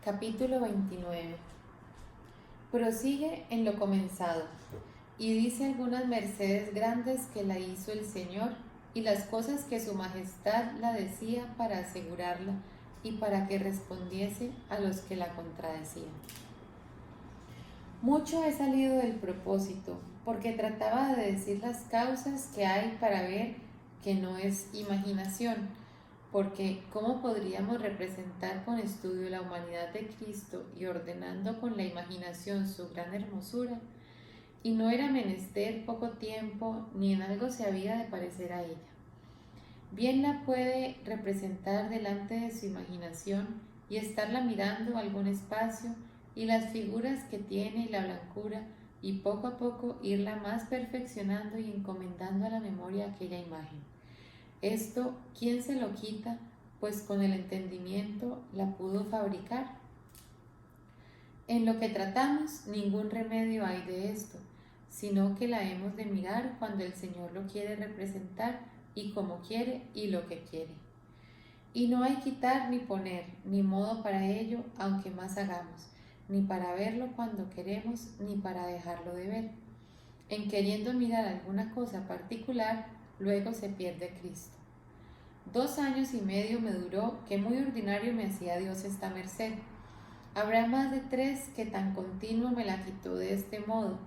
Capítulo 29. Prosigue en lo comenzado, y dice algunas mercedes grandes que la hizo el Señor, y las cosas que su majestad la decía para asegurarla, y para que respondiese a los que la contradecían. Mucho he salido del propósito, porque trataba de decir las causas que hay para ver que no es imaginación, porque ¿cómo podríamos representar con estudio la humanidad de Cristo y ordenando con la imaginación su gran hermosura? Y no era menester poco tiempo, ni en algo se había de parecer a ella. Bien la puede representar delante de su imaginación y estarla mirando algún espacio y las figuras que tiene y la blancura, y poco a poco irla más perfeccionando y encomendando a la memoria aquella imagen. Esto, ¿quién se lo quita? Pues con el entendimiento la pudo fabricar. En lo que tratamos, ningún remedio hay de esto, sino que la hemos de mirar cuando el Señor lo quiere representar y como quiere y lo que quiere. Y no hay quitar ni poner, ni modo para ello, aunque más hagamos, ni para verlo cuando queremos, ni para dejarlo de ver. En queriendo mirar alguna cosa particular, luego se pierde Cristo. 2 años y medio me duró, que muy ordinario me hacía Dios esta merced. Habrá más de 3 que tan continuo me la quitó de este modo,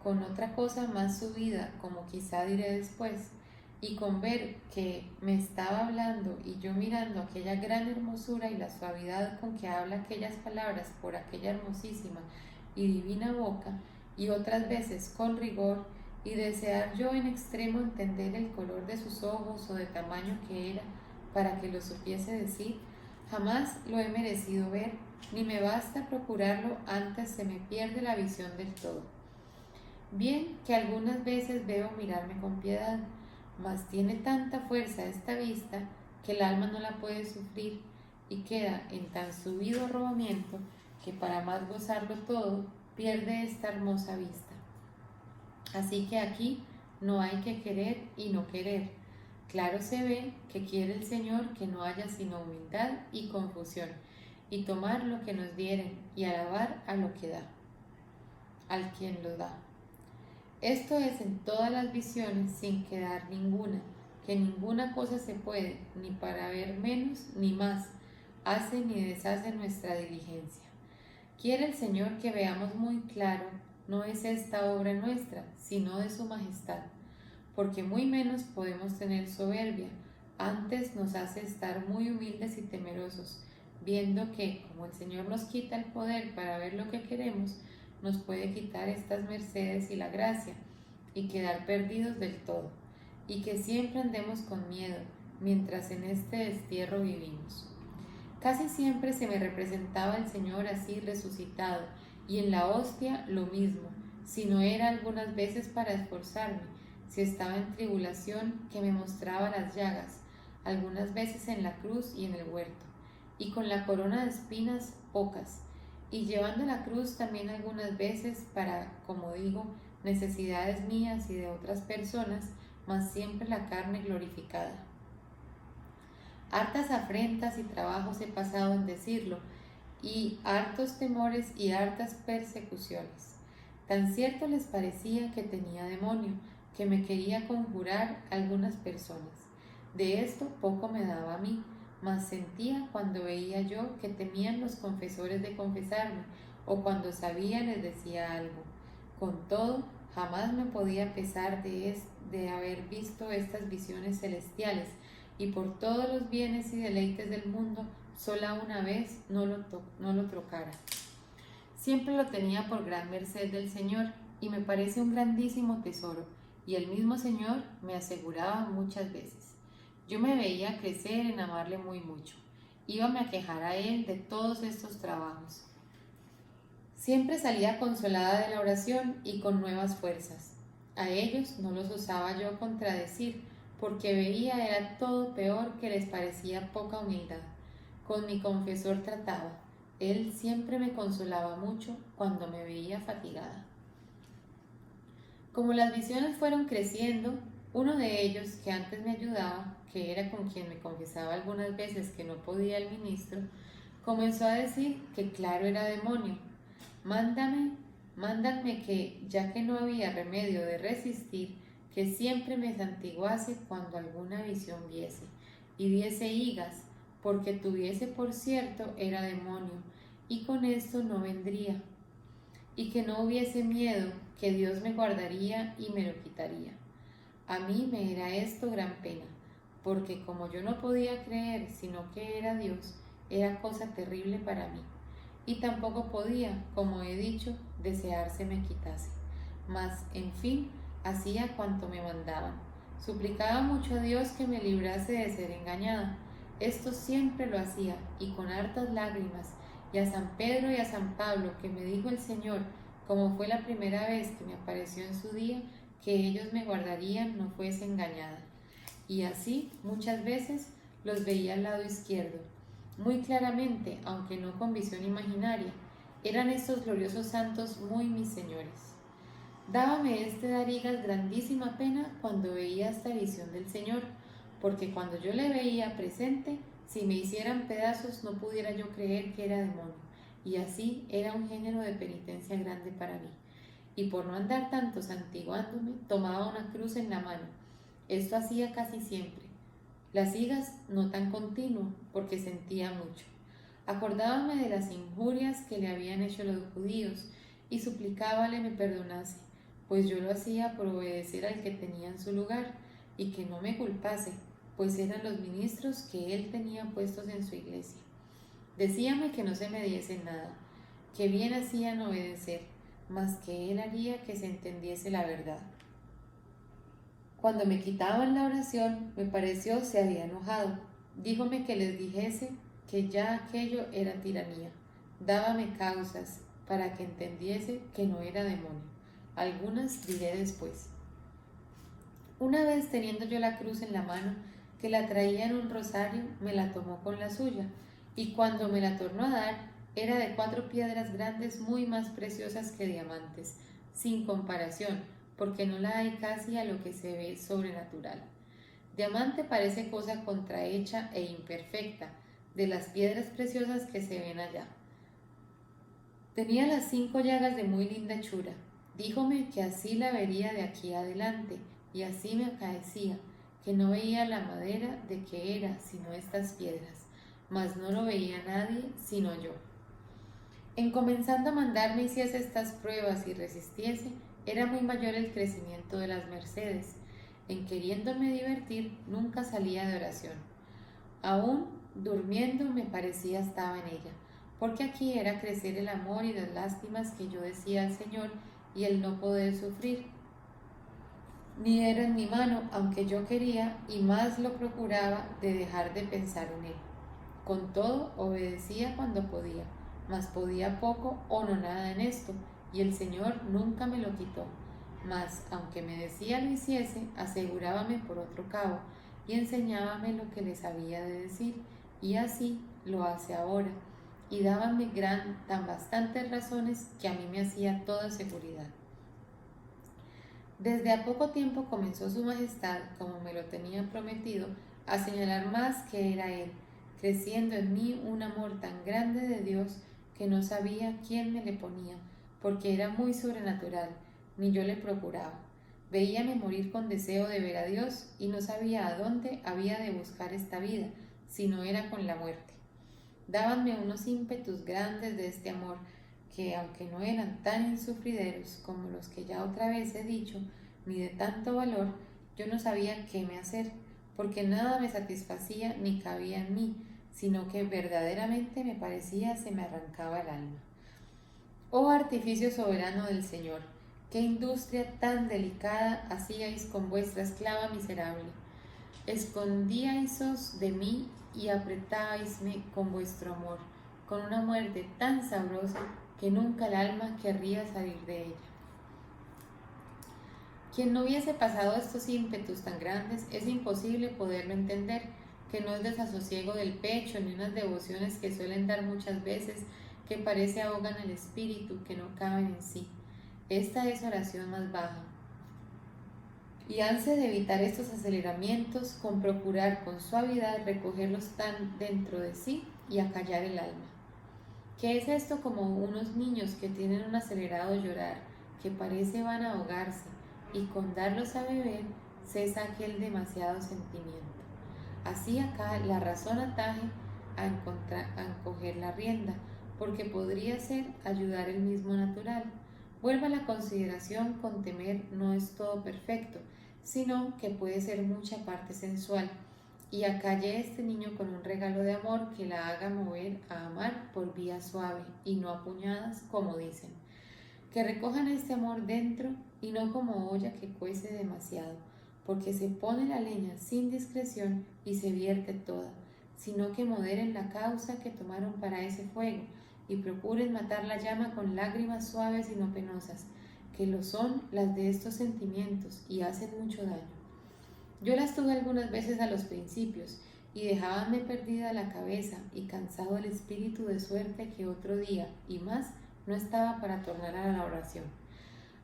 con otra cosa más subida, como quizá diré después, y con ver que me estaba hablando y yo mirando aquella gran hermosura y la suavidad con que habla aquellas palabras por aquella hermosísima y divina boca, y otras veces con rigor, y desear yo en extremo entender el color de sus ojos o de tamaño que era, para que lo supiese decir, jamás lo he merecido ver, ni me basta procurarlo antes se me pierde la visión del todo. Bien que algunas veces veo mirarme con piedad, mas tiene tanta fuerza esta vista que el alma no la puede sufrir y queda en tan subido arrobamiento que para más gozarlo todo pierde esta hermosa vista. Así que aquí no hay que querer y no querer. Claro se ve que quiere el Señor que no haya sino humildad y confusión, y tomar lo que nos dieren y alabar a lo que da, al quien lo da. Esto es en todas las visiones sin quedar ninguna, que ninguna cosa se puede, ni para ver menos ni más, hace ni deshace nuestra diligencia. Quiere el Señor que veamos muy claro, no es esta obra nuestra, sino de su majestad, porque muy menos podemos tener soberbia, antes nos hace estar muy humildes y temerosos, viendo que, como el Señor nos quita el poder para ver lo que queremos, nos puede quitar estas mercedes y la gracia, y quedar perdidos del todo, y que siempre andemos con miedo, mientras en este destierro vivimos. Casi siempre se me representaba el Señor así resucitado, y en la hostia lo mismo, si no era algunas veces para esforzarme, si estaba en tribulación que me mostraba las llagas, algunas veces en la cruz y en el huerto, y con la corona de espinas pocas, y llevando la cruz también algunas veces para, como digo, necesidades mías y de otras personas, mas siempre la carne glorificada. Hartas afrentas y trabajos he pasado en decirlo, y hartos temores y hartas persecuciones. Tan cierto les parecía que tenía demonio, que me quería conjurar algunas personas. De esto poco me daba a mí, mas sentía cuando veía yo que temían los confesores de confesarme, o cuando sabía les decía algo. Con todo, jamás me podía pesar de haber visto estas visiones celestiales, y por todos los bienes y deleites del mundo, sola una vez no lo trocara. Siempre lo tenía por gran merced del Señor, y me parece un grandísimo tesoro, y el mismo Señor me aseguraba muchas veces. Yo me veía crecer en amarle muy mucho. Íbame a quejar a él de todos estos trabajos. Siempre salía consolada de la oración y con nuevas fuerzas. A ellos no los osaba yo contradecir, porque veía era todo peor que les parecía poca humildad. Con mi confesor trataba. Él siempre me consolaba mucho cuando me veía fatigada. Como las visiones fueron creciendo, uno de ellos que antes me ayudaba, que era con quien me confesaba algunas veces que no podía el ministro, Comenzó a decir que claro era demonio. Mándame que, ya que no había remedio de resistir, que siempre me santiguase cuando alguna visión viese, y diese higas, porque tuviese por cierto era demonio, y con esto no vendría, y que no hubiese miedo, que Dios me guardaría y me lo quitaría. A mí me era esto gran pena, porque como yo no podía creer sino que era Dios, era cosa terrible para mí. Y tampoco podía, como he dicho, desear se me quitase. Mas, en fin, hacía cuanto me mandaban. Suplicaba mucho a Dios que me librase de ser engañada. Esto siempre lo hacía, y con hartas lágrimas, y a San Pedro y a San Pablo, que me dijo el Señor, como fue la primera vez que me apareció en su día, que ellos me guardarían no fuese engañada. Y así, muchas veces, los veía al lado izquierdo, muy claramente, aunque no con visión imaginaria. Eran estos gloriosos santos muy mis señores. Dábame este Darigas grandísima pena cuando veía esta visión del Señor, porque cuando yo le veía presente, si me hicieran pedazos no pudiera yo creer que era demonio, y así era un género de penitencia grande para mí. Y por no andar tanto santiguándome, tomaba una cruz en la mano. Esto hacía casi siempre. Las higas no tan continuo, porque sentía mucho. Acordábame de las injurias que le habían hecho los judíos, y suplicábale me perdonase, pues yo lo hacía por obedecer al que tenía en su lugar, y que no me culpase, pues eran los ministros que él tenía puestos en su iglesia. Decíame que no se me diese nada, que bien hacía en obedecer, mas que él haría que se entendiese la verdad. Cuando me quitaban la oración, me pareció se había enojado. Díjome que les dijese que ya aquello era tiranía. Dábame causas para que entendiese que no era demonio. Algunas diré después. Una vez teniendo yo la cruz en la mano, que la traía en un rosario, me la tomó con la suya, y cuando me la tornó a dar, era de 4 piedras grandes muy más preciosas que diamantes, sin comparación, porque no la hay casi a lo que se ve sobrenatural. Diamante parece cosa contrahecha e imperfecta, de las piedras preciosas que se ven allá. Tenía las 5 llagas de muy linda hechura. Díjome que así la vería de aquí adelante, y así me acaecía, que no veía la madera de que era, sino estas piedras, mas no lo veía nadie, sino yo. En comenzando a mandarme hiciese estas pruebas y resistiese, era muy mayor el crecimiento de las mercedes. En queriéndome divertir, nunca salía de oración. Aún durmiendo me parecía estaba en ella, porque aquí era crecer el amor y las lástimas que yo decía al Señor y el no poder sufrir. Ni era en mi mano, aunque yo quería y más lo procuraba de dejar de pensar en él. Con todo, obedecía cuando podía, mas podía poco o no nada en esto, y el Señor nunca me lo quitó. Mas, aunque me decía lo hiciese, asegurábame por otro cabo, y enseñábame lo que les había de decir, y así lo hace ahora, y dábame tan bastantes razones que a mí me hacía toda seguridad. Desde a poco tiempo comenzó su majestad, como me lo tenía prometido, a señalar más que era él, creciendo en mí un amor tan grande de Dios que no sabía quién me le ponía, porque era muy sobrenatural, ni yo le procuraba. Veíame morir con deseo de ver a Dios y no sabía a dónde había de buscar esta vida, si no era con la muerte. Dábanme unos ímpetus grandes de este amor, que aunque no eran tan insufrideros como los que ya otra vez he dicho, ni de tanto valor, yo no sabía qué me hacer, porque nada me satisfacía ni cabía en mí, sino que verdaderamente me parecía se me arrancaba el alma. Oh artificio soberano del Señor, qué industria tan delicada hacíais con vuestra esclava miserable. Escondíaisos de mí y apretáisme con vuestro amor, con una muerte tan sabrosa que nunca el alma querría salir de ella. Quien no hubiese pasado estos ímpetus tan grandes, es imposible poderlo entender, que no es desasosiego del pecho ni unas devociones que suelen dar muchas veces, que parece ahogan el espíritu, que no caben en sí. Esta es oración más baja. Y hanse de evitar estos aceleramientos con procurar con suavidad recogerlos tan dentro de sí y acallar el alma. ¿Qué es esto como unos niños que tienen un acelerado llorar, que parece van a ahogarse, y con darlos a beber cesa aquel demasiado sentimiento? Así acá la razón ataje a encoger la rienda, porque podría ser ayudar el mismo natural. Vuelva a la consideración con temer no es todo perfecto, sino que puede ser mucha parte sensual. Y acalle este niño con un regalo de amor que la haga mover a amar por vía suave y no a puñadas, como dicen. Que recojan este amor dentro y no como olla que cuece demasiado, porque se pone la leña sin discreción y se vierte toda, sino que moderen la causa que tomaron para ese fuego y procuren matar la llama con lágrimas suaves y no penosas, que lo son las de estos sentimientos y hacen mucho daño. Yo las tuve algunas veces a los principios y dejábanme perdida la cabeza y cansado el espíritu, de suerte que otro día y más no estaba para tornar a la oración.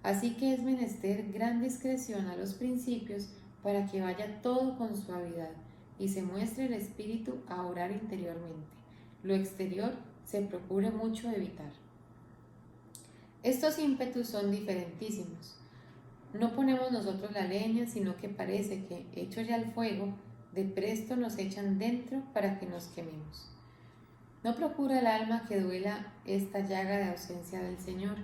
Así que es menester gran discreción a los principios para que vaya todo con suavidad y se muestre el espíritu a orar interiormente. Lo exterior se procure mucho evitar. Estos ímpetus son diferentísimos. No ponemos nosotros la leña, sino que parece que, hecho ya el fuego, de presto nos echan dentro para que nos quememos. No procura el alma que duela esta llaga de ausencia del Señor,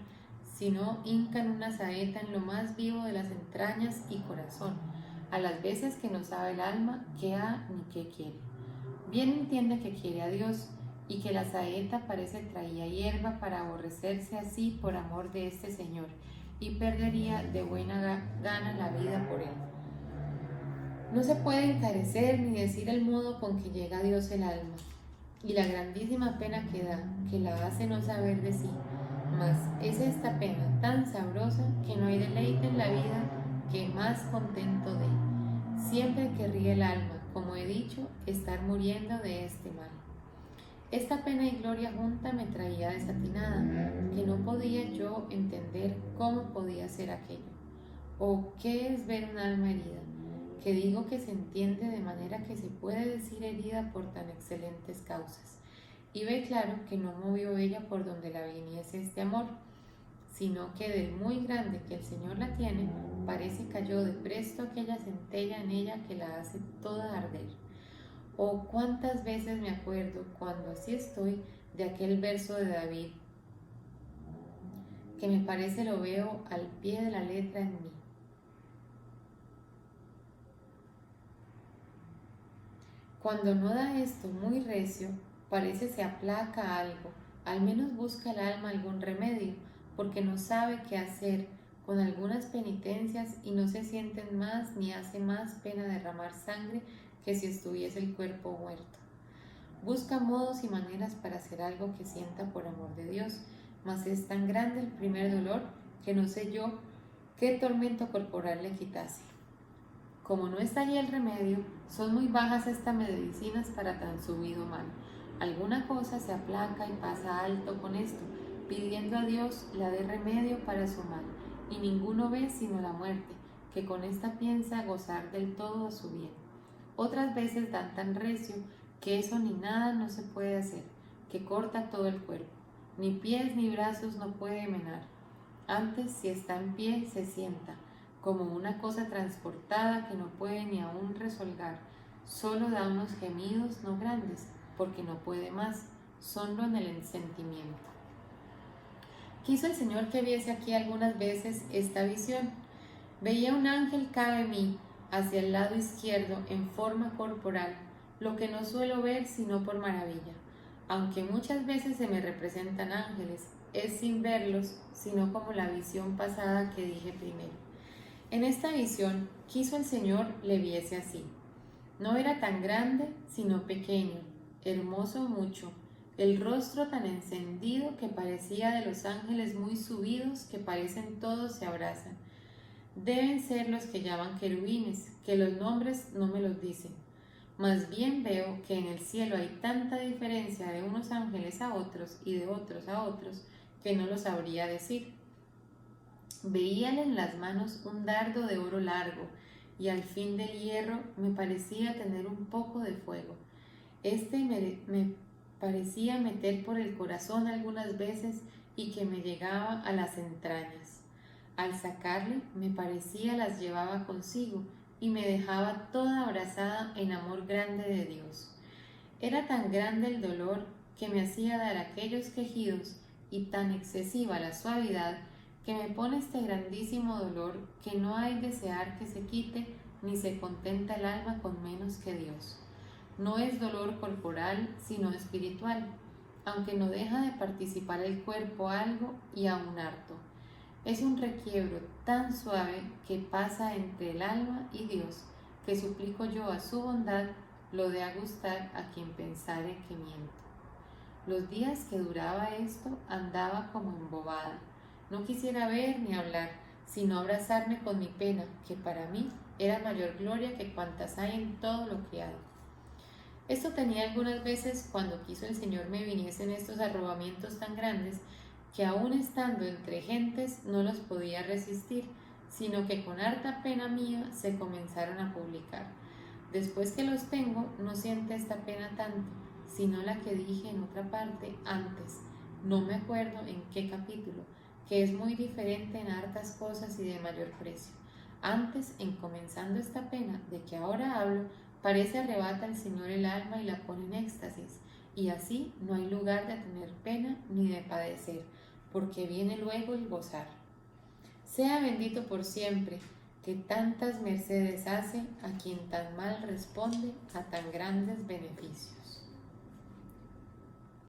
sino hincan una saeta en lo más vivo de las entrañas y corazón, a las veces que no sabe el alma qué ha ni qué quiere. Bien entiende que quiere a Dios, y que la saeta parece traía hierba para aborrecerse así por amor de este Señor, y perdería de buena gana la vida por él. No se puede encarecer ni decir el modo con que llega a Dios el alma, y la grandísima pena que da, que la hace no saber de sí. Mas es esta pena tan sabrosa que no hay deleite en la vida que más contento dé. Siempre que ríe el alma, como he dicho, estar muriendo de este mal. Esta pena y gloria junta me traía desatinada, que no podía yo entender cómo podía ser aquello. ¿O qué es ver un alma herida? Que digo que se entiende de manera que se puede decir herida por tan excelentes causas. Y ve claro que no movió ella por donde la viniese este amor, sino que del muy grande que el Señor la tiene, parece cayó de presto aquella centella en ella que la hace toda arder. Oh, cuántas veces me acuerdo, cuando así estoy, de aquel verso de David, que me parece lo veo al pie de la letra en mí. Cuando no da esto muy recio, parece se aplaca algo, al menos busca el alma algún remedio, porque no sabe qué hacer con algunas penitencias y no se sienten más ni hace más pena derramar sangre que si estuviese el cuerpo muerto. Busca modos y maneras para hacer algo que sienta por amor de Dios, mas es tan grande el primer dolor que no sé yo qué tormento corporal le quitase. Como no está allí el remedio, son muy bajas estas medicinas para tan subido mal. Alguna cosa se aplaca y pasa alto con esto, pidiendo a Dios la dé remedio para su mal, y ninguno ve sino la muerte, que con esta piensa gozar del todo a su bien. Otras veces dan tan recio que eso ni nada no se puede hacer, que corta todo el cuerpo, ni pies ni brazos no puede menar. Antes, si está en pie, se sienta, como una cosa transportada que no puede ni aún resolgar, solo da unos gemidos no grandes, porque no puede más, solo en el sentimiento. Quiso el Señor que viese aquí algunas veces esta visión. Veía un ángel cabe mí, hacia el lado izquierdo, en forma corporal, lo que no suelo ver sino por maravilla. Aunque muchas veces se me representan ángeles, es sin verlos, sino como la visión pasada que dije primero. En esta visión quiso el Señor le viese así. No era tan grande, sino pequeño, hermoso mucho, el rostro tan encendido que parecía de los ángeles muy subidos, que parecen todos se abrazan. Deben ser los que llaman querubines, que los nombres no me los dicen. Más bien veo que en el cielo hay tanta diferencia de unos ángeles a otros y de otros a otros, que no lo sabría decir. Veíale en las manos un dardo de oro largo, y al fin del hierro me parecía tener un poco de fuego. Este me parecía meter por el corazón algunas veces y que me llegaba a las entrañas. Al sacarle, me parecía las llevaba consigo y me dejaba toda abrazada en amor grande de Dios. Era tan grande el dolor que me hacía dar aquellos quejidos y tan excesiva la suavidad que me pone este grandísimo dolor que no hay desear que se quite ni se contenta el alma con menos que Dios. No es dolor corporal, sino espiritual, aunque no deja de participar el cuerpo algo y aún harto. Es un requiebro tan suave que pasa entre el alma y Dios, que suplico yo a su bondad lo de agustar a quien pensare que miento. Los días que duraba esto andaba como embobada. No quisiera ver ni hablar, sino abrazarme con mi pena, que para mí era mayor gloria que cuantas hay en todo lo criado. Esto tenía algunas veces cuando quiso el Señor me viniesen estos arrobamientos tan grandes que aun estando entre gentes no los podía resistir, sino que con harta pena mía se comenzaron a publicar. Después que los tengo, no siente esta pena tanto, sino la que dije en otra parte antes, no me acuerdo en qué capítulo, que es muy diferente en hartas cosas y de mayor precio. Antes, en comenzando esta pena de que ahora hablo, parece arrebata el Señor el alma y la pone en éxtasis, y así no hay lugar de tener pena ni de padecer, porque viene luego el gozar. Sea bendito por siempre, que tantas mercedes hace a quien tan mal responde a tan grandes beneficios.